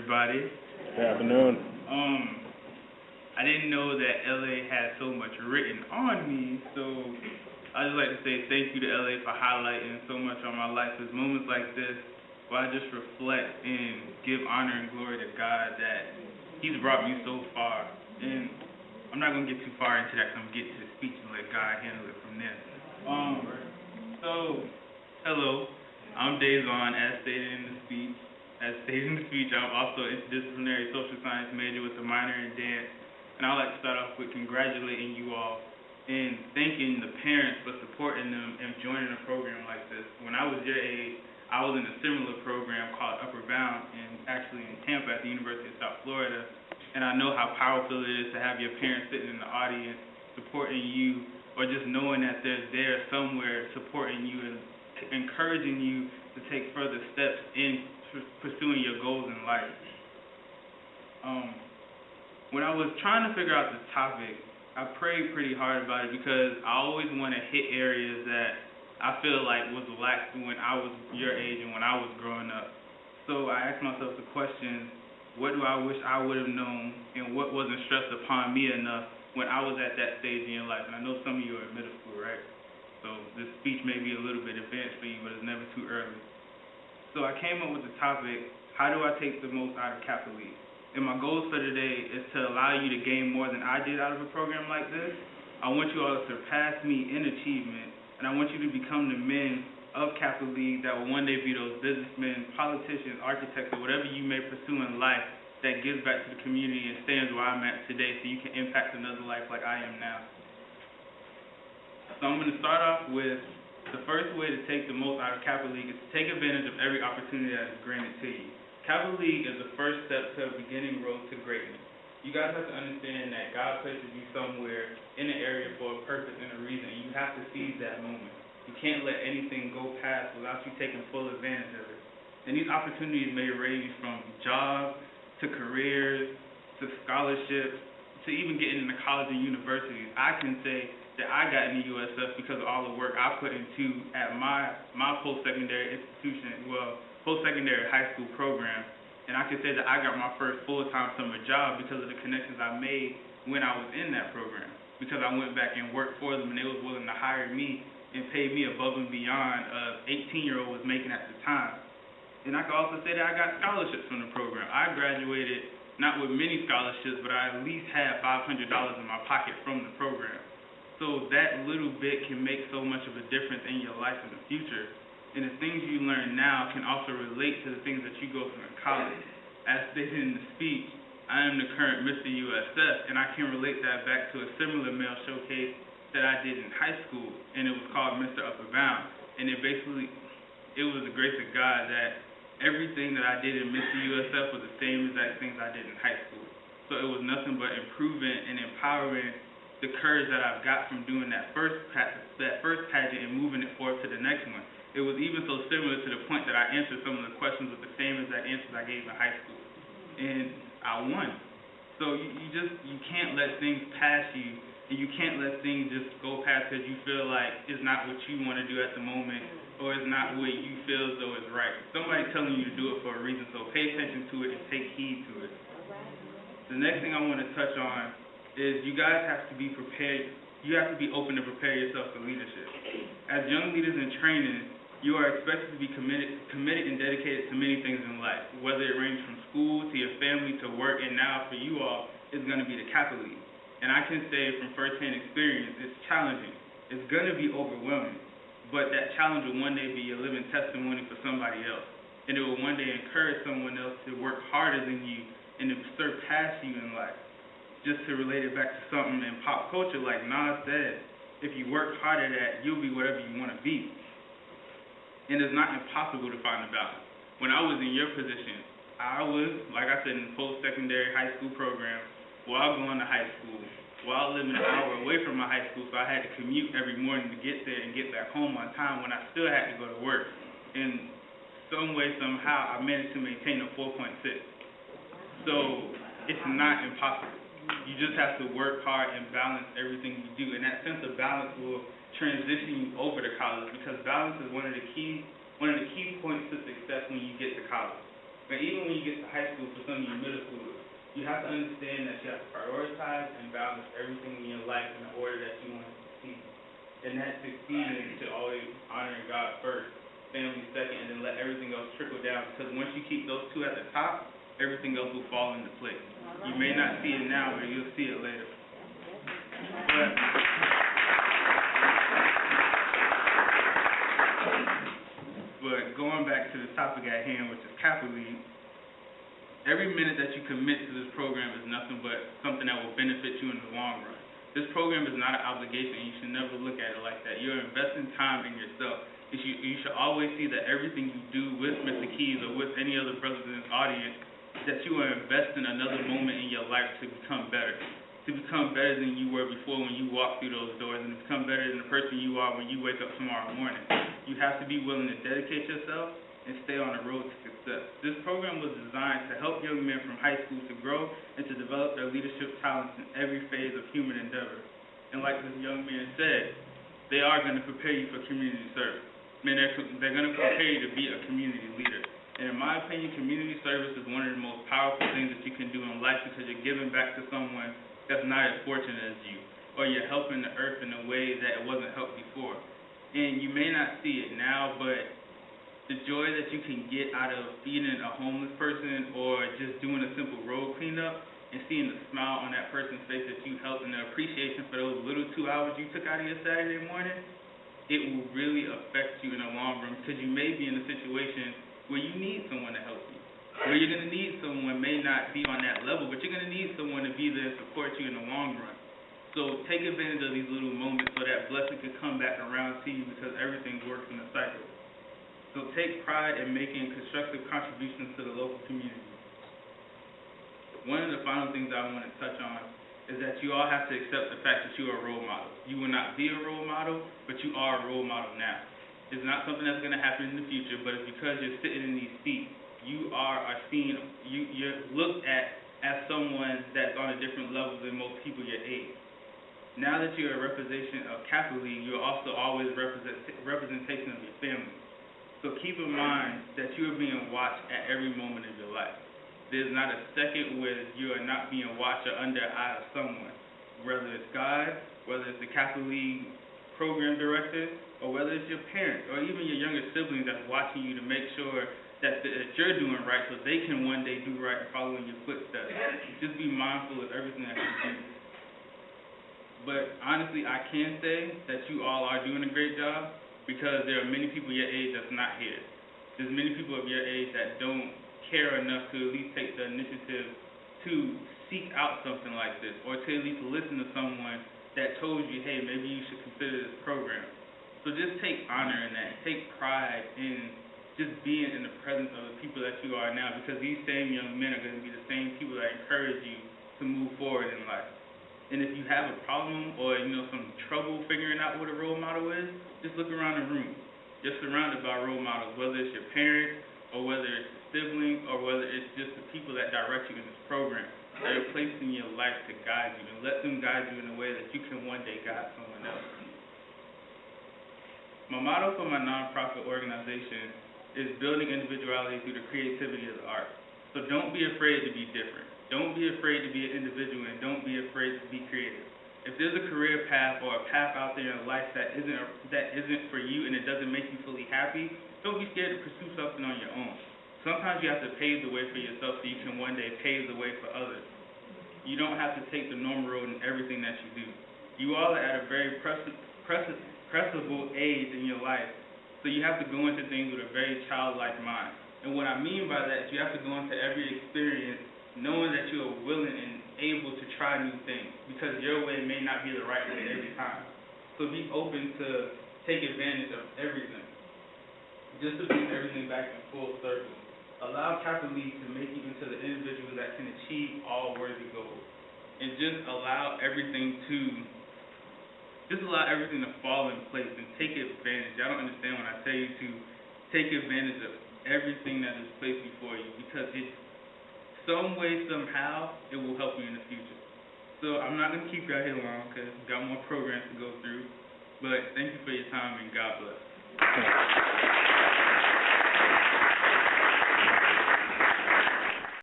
everybody. Good afternoon. I didn't know that LA had so much written on me, so I'd just like to say thank you to LA for highlighting so much on my life. There's moments like this where I just reflect and give honor and glory to God that He's brought me so far. And I'm not going to get too far into that because I'm going to get to the speech and let God handle it from there. Hello, I'm Dazon, as stated in the speech. I'm also an interdisciplinary social science major with a minor in dance. And I'd like to start off with congratulating you all and thanking the parents for supporting them and joining a program like this. When I was your age, I was in a similar program called Upper Bound, and actually in Tampa at the University of South Florida. And I know how powerful it is to have your parents sitting in the audience supporting you, or just knowing that they're there somewhere supporting you and encouraging you to take further steps in pursuing your goals in life. When I was trying to figure out the topic, I prayed pretty hard about it because I always want to hit areas that I feel like was lacked when I was your age and when I was growing up. So I asked myself the question, what do I wish I would have known, and what wasn't stressed upon me enough when I was at that stage in your life? And I know some of you are in middle school, right? So this speech may be a little bit advanced for you, but it's never too early. So I came up with the topic, how do I take the most out of Kappa League? And my goals for today is to allow you to gain more than I did out of a program like this. I want you all to surpass me in achievement, and I want you to become the men of Kappa League that will one day be those businessmen, politicians, architects, or whatever you may pursue in life that gives back to the community and stands where I'm at today so you can impact another life like I am now. So I'm going to start off with the first way to take the most out of Kappa League is to take advantage of every opportunity that is granted to you. Kappa League is the first step to a beginning road to greatness. You guys have to understand that God places you somewhere in an area for a purpose and a reason, and you have to seize that moment. You can't let anything go past without you taking full advantage of it. And these opportunities may range from jobs to careers to scholarships to even getting into college and universities. I can say that I got into USF because of all the work I put into at my post-secondary institution, post-secondary high school program. And I can say that I got my first full-time summer job because of the connections I made when I was in that program. Because I went back and worked for them, and they was willing to hire me and pay me above and beyond an 18-year-old was making at the time. And I can also say that I got scholarships from the program. I graduated not with many scholarships, but I at least had $500 in my pocket from the program. So that little bit can make so much of a difference in your life in the future. And the things you learn now can also relate to the things that you go through in college. As stated in the speech, I am the current Mr. USF, and I can relate that back to a similar male showcase that I did in high school, and it was called Mr. Upper Bound. And it was the grace of God that everything that I did in Mr. USF was the same exact things I did in high school. So it was nothing but improving and empowering the courage that I've got from doing that first pageant and moving it forward to the next one. It was even so similar to the point that I answered some of the questions with the same exact answers I gave in high school. And I won. So you can't let things pass you, and you can't let things just go past because you feel like it's not what you want to do at the moment, or it's not what you feel as though it's right. Somebody's telling you to do it for a reason, so pay attention to it and take heed to it. The next thing I want to touch on is you guys have to be prepared. You have to be open to prepare yourself for leadership. As young leaders in training, you are expected to be committed and dedicated to many things in life, whether it ranges from school to your family to work, and now for you all, it's going to be the Kappa League. And I can say from firsthand experience, it's challenging. It's going to be overwhelming, but that challenge will one day be a living testimony for somebody else, and it will one day encourage someone else to work harder than you and to surpass you in life. Just to relate it back to something in pop culture, like Nas said, if you work hard at that, you'll be whatever you want to be. And it's not impossible to find a balance. When I was in your position, I was, like I said, in the post-secondary high school program, while going to high school, while living an hour away from my high school, so I had to commute every morning to get there and get back home on time when I still had to go to work. And some way, somehow, I managed to maintain a 4.6. So it's not impossible. You just have to work hard and balance everything you do. And that sense of balance will transition you over to college, because balance is one of the key points to success when you get to college. But even when you get to high school, for some of you have to understand that you have to prioritize and balance everything in your life in the order that you want to succeed. And that succeeding to always honoring God first, family second, and then let everything else trickle down. Because once you keep those two at the top, everything else will fall into place. You may not see it now, but you'll see it later. But going back to the topic at hand, which is Kappa League, every minute that you commit to this program is nothing but something that will benefit you in the long run. This program is not an obligation. You should never look at it like that. You're investing time in yourself. You should always see that everything you do with Mr. Keys or with any other brothers in this audience, that you are investing another moment in your life to become better than you were before when you walked through those doors, and to become better than the person you are when you wake up tomorrow morning. You have to be willing to dedicate yourself and stay on the road to success. This program was designed to help young men from high school to grow and to develop their leadership talents in every phase of human endeavor. And like this young man said, they are going to prepare you for community service. They're going to prepare you to be a community leader. And in my opinion, community service is one of the most powerful things that you can do in life, because you're giving back to someone that's not as fortunate as you, or you're helping the earth in a way that it wasn't helped before. And you may not see it now, but the joy that you can get out of feeding a homeless person or just doing a simple road cleanup and seeing the smile on that person's face that you helped, and the appreciation for those little 2 hours you took out of your Saturday morning, it will really affect you in the long run, because you may be in a situation where you need someone to help you, where you're going to need someone may not be on that level, but you're going to need someone to be there and support you in the long run. So take advantage of these little moments so that blessing can come back around to you, because everything works in a cycle. So take pride in making constructive contributions to the local community. One of the final things I want to touch on is that you all have to accept the fact that you are a role model. You will not be a role model, but you are a role model now. It's not something that's going to happen in the future, but it's because you're sitting in these seats. You are seen, you're looked at as someone that's on a different level than most people your age. Now that you're a representation of Kappa League, you're also always representation of your family. So keep in mind that you are being watched at every moment of your life. There's not a second where you are not being watched or under the eye of someone, whether it's God, whether it's the Kappa League program director, or whether it's your parents, or even your younger siblings that's watching you to make sure that you're doing right so they can one day do right and follow in your footsteps. Just be mindful of everything that you do. But honestly, I can say that you all are doing a great job, because there are many people your age that's not here. There's many people of your age that don't care enough to at least take the initiative to seek out something like this, or to at least listen to someone that told you, hey, maybe you should consider this program. So just take honor in that. Take pride in just being in the presence of the people that you are now, because these same young men are going to be the same people that encourage you to move forward in life. And if you have a problem or some trouble figuring out what a role model is, just look around the room. You're surrounded by role models, whether it's your parents or whether it's a sibling or whether it's just the people that direct you in this program. They're placed in your life to guide you, and let them guide you in a way that you can one day guide someone else. My motto for my nonprofit organization is building individuality through the creativity of the art. So don't be afraid to be different. Don't be afraid to be an individual, and don't be afraid to be creative. If there's a career path or a path out there in life that isn't for you and it doesn't make you fully happy, don't be scared to pursue something on your own. Sometimes you have to pave the way for yourself so you can one day pave the way for others. You don't have to take the normal road in everything that you do. You all are at a very pressable age in your life, so you have to go into things with a very childlike mind. And what I mean by that is you have to go into every experience knowing that you are willing and able to try new things, because your way may not be the right way every time. So be open to take advantage of everything, just to bring everything back in full circle. Allow Kappa League to make you into the individual that can achieve all worthy goals, and just allow everything to fall in place and take advantage. I don't understand when I tell you to take advantage of everything that is placed before you, because it's some way, somehow, it will help you in the future. So I'm not going to keep you out here long, because we've got more programs to go through, but thank you for your time, and God bless.